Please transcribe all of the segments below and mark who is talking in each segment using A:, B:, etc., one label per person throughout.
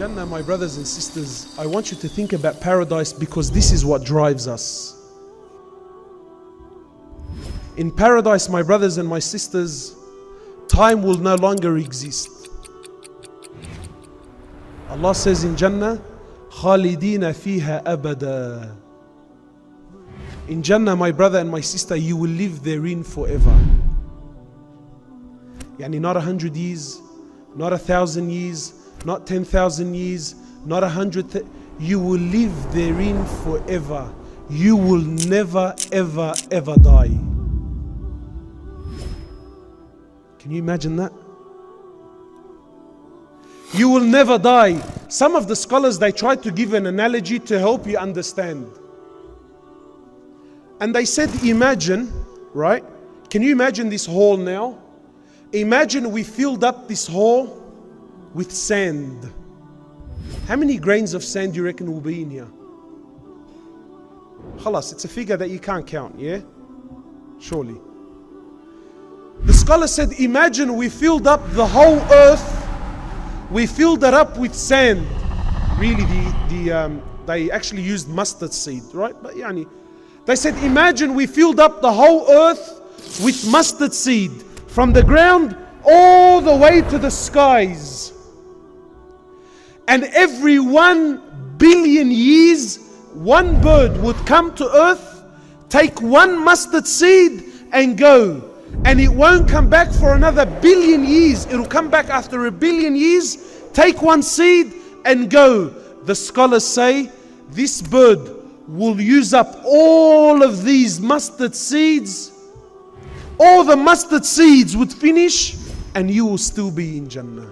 A: Jannah, my brothers and sisters, I want you to think about paradise, because this is what drives us. In paradise, my brothers and my sisters, time will no longer exist. Allah says in Jannah, خَالِدِينَ فِيهَا أَبَدًا. In Jannah, my brother and my sister, you will live therein forever. Yani not 100 years, not 1,000 years, not 10,000 years, not 100. You will live therein forever. You will never, ever, ever die. Can you imagine that? You will never die. Some of the scholars, they tried to give an analogy to help you understand. And they said, imagine, right? Can you imagine this hall now? Imagine we filled up this hall with sand. How many grains of sand do you reckon will be in here? Khalas, it's a figure that you can't count, yeah? Surely. The scholar said, imagine we filled up the whole earth, we filled it up with sand. Really, they actually used mustard seed, right? But yani, they said, imagine we filled up the whole earth with mustard seed, from the ground all the way to the skies. And every 1 billion years, one bird would come to earth, take one mustard seed and go. And it won't come back for another 1 billion years. It'll come back after 1 billion years, take one seed and go. The scholars say this bird will use up all of these mustard seeds. All the mustard seeds would finish and you will still be in Jannah.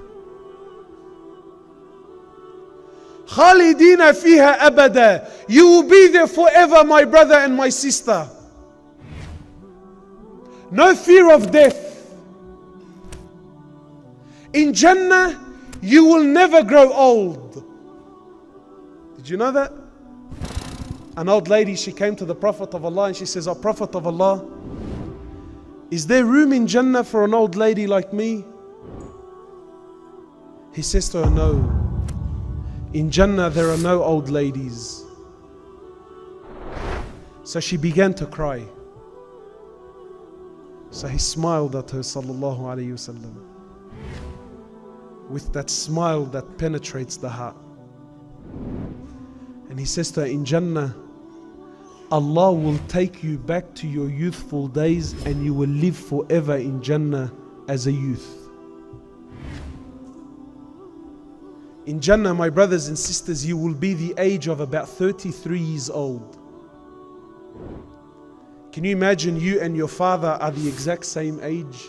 A: Khalidina fiha abada. You will be there forever, my brother and my sister. No fear of death. In Jannah, you will never grow old. Did you know that? An old lady, she came to the Prophet of Allah and she says, "Oh Prophet of Allah, is there room in Jannah for an old lady like me?" He says to her, "No. In Jannah there are no old ladies." So she began to cry. So he smiled at her, sallallahu alayhi wasallam, with that smile that penetrates the heart. And he says to her, in Jannah, Allah will take you back to your youthful days and you will live forever in Jannah as a youth. In Jannah, my brothers and sisters, you will be the age of about 33 years old. Can you imagine you and your father are the exact same age?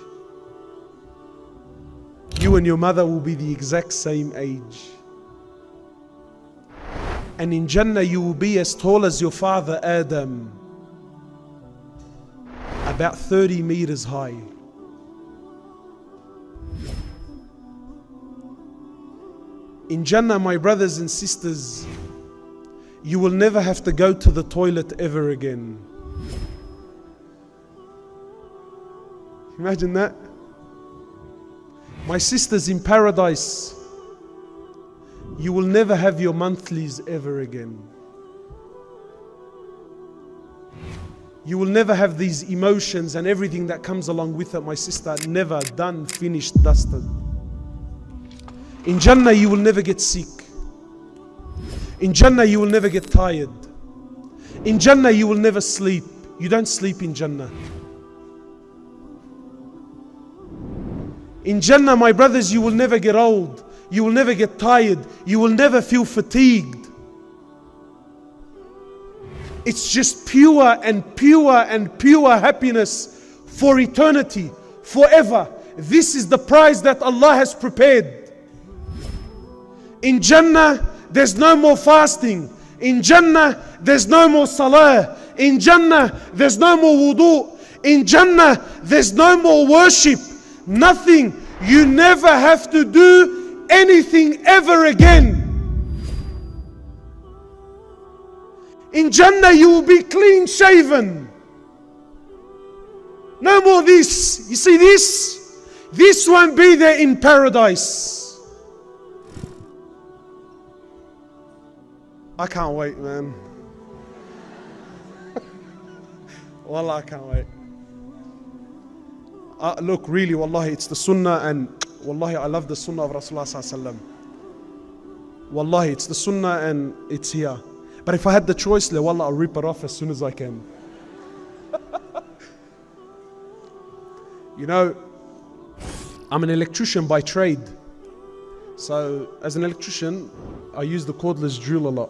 A: You and your mother will be the exact same age. And in Jannah you will be as tall as your father Adam, about 30 meters high. In Jannah, my brothers and sisters, you will never have to go to the toilet ever again. Imagine that. My sisters, in paradise, you will never have your monthlies ever again. You will never have these emotions and everything that comes along with it, my sister. Never. Done, finished, dusted. In Jannah, you will never get sick. In Jannah, you will never get tired. In Jannah, you will never sleep. You don't sleep in Jannah. In Jannah, my brothers, you will never get old. You will never get tired. You will never feel fatigued. It's just pure and pure and pure happiness for eternity, forever. This is the prize that Allah has prepared. In Jannah, there's no more fasting. In Jannah, there's no more salah. In Jannah, there's no more wudu. In Jannah, there's no more worship. Nothing. You never have to do anything ever again. In Jannah you will be clean shaven. No more this. You see this? This won't be there in paradise. I can't wait, man. Wallah, I can't wait. Look, really, wallahi, it's the sunnah, and wallahi, I love the sunnah of Rasulullah sallallahu alaihi wasallam. Wallahi, it's the sunnah and it's here. But if I had the choice, wallah, I'll rip it off as soon as I can. You know, I'm an electrician by trade. So as an electrician, I use the cordless drill a lot.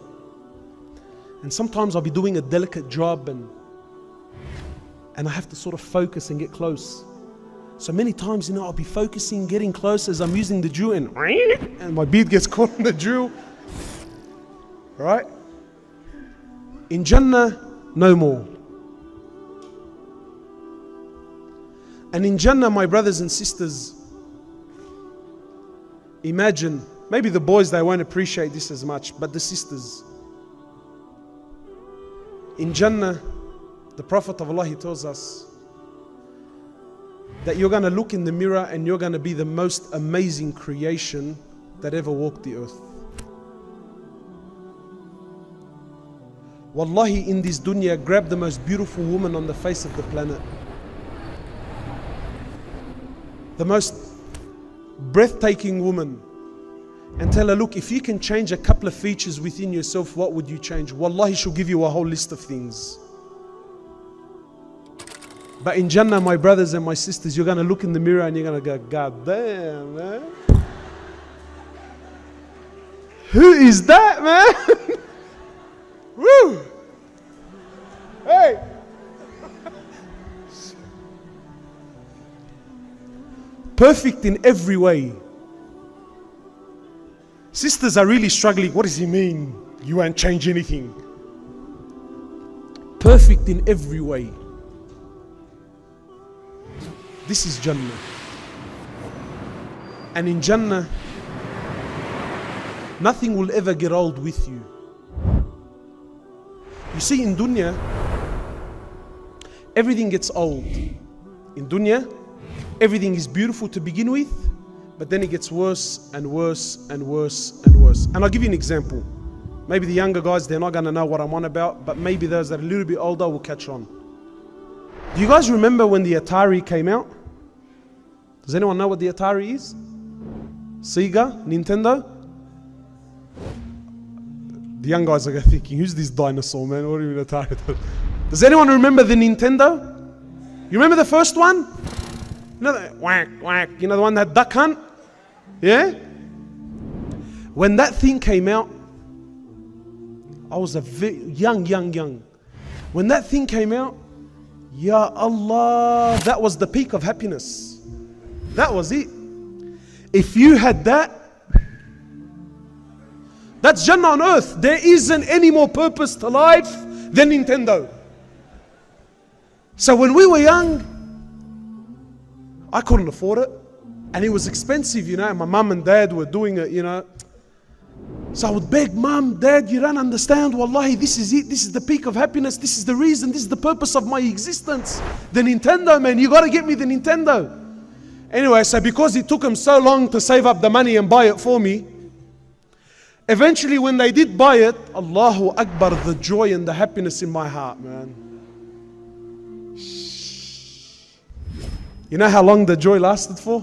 A: And sometimes I'll be doing a delicate job and I have to sort of focus and get close. So many times, you know, I'll be focusing, getting close as I'm using the drill, and my bead gets caught in the drill. Right? In Jannah, no more. And in Jannah, my brothers and sisters, imagine, maybe the boys, they won't appreciate this as much, but the sisters. In Jannah, the Prophet of Allah, he tells us that you're going to look in the mirror and you're going to be the most amazing creation that ever walked the earth. Wallahi, in this dunya, grab the most beautiful woman on the face of the planet. The most breathtaking woman. And tell her, look, if you can change a couple of features within yourself, what would you change? Wallahi, she'll give you a whole list of things. But in Jannah, my brothers and my sisters, you're going to look in the mirror and you're going to go, God damn, man. Who is that, man? Woo! Hey! Perfect in every way. Sisters are really struggling. What does he mean? You won't change anything. Perfect in every way. This is Jannah. And in Jannah, nothing will ever get old with you. You see, in dunya, everything gets old. In dunya, everything is beautiful to begin with, but then it gets worse and worse and worse and worse. And I'll give you an example. Maybe the younger guys, they're not going to know what I'm on about, but maybe those that are a little bit older will catch on. Do you guys remember when the Atari came out? Does anyone know what the Atari is? Sega? Nintendo? The young guys are thinking, who's this dinosaur, man? What do you mean Atari? Does anyone remember the Nintendo? You remember the first one? You know, whack, whack. You know the one that duck hunt? Yeah? When that thing came out, I was a young. When that thing came out, Ya Allah, that was the peak of happiness. That was it. If you had that, that's Jannah on earth. There isn't any more purpose to life than Nintendo. So when we were young, I couldn't afford it. And it was expensive, you know. And my mum and dad were doing it, you know. So I would beg, Mum, Dad, you don't understand. Wallahi, this is it. This is the peak of happiness. This is the reason. This is the purpose of my existence. The Nintendo, man. You got to get me the Nintendo. Anyway, so because it took them so long to save up the money and buy it for me, eventually when they did buy it, Allahu Akbar, the joy and the happiness in my heart, man. You know how long the joy lasted for?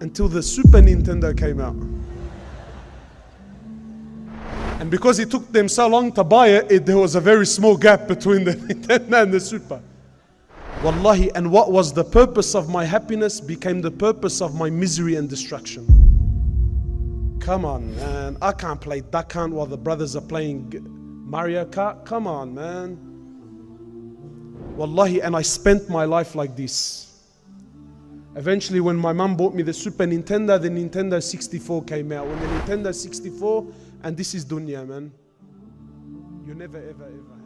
A: Until the Super Nintendo came out. And because it took them so long to buy it, there was a very small gap between the Nintendo and the Super. Wallahi, and what was the purpose of my happiness became the purpose of my misery and destruction. Come on, man. I can't play Duck Hunt while the brothers are playing Mario Kart. Come on, man. Wallahi, and I spent my life like this. Eventually, when my mum bought me the Super Nintendo, the Nintendo 64 came out. When the Nintendo 64, and this is dunya, man. You never, ever, ever.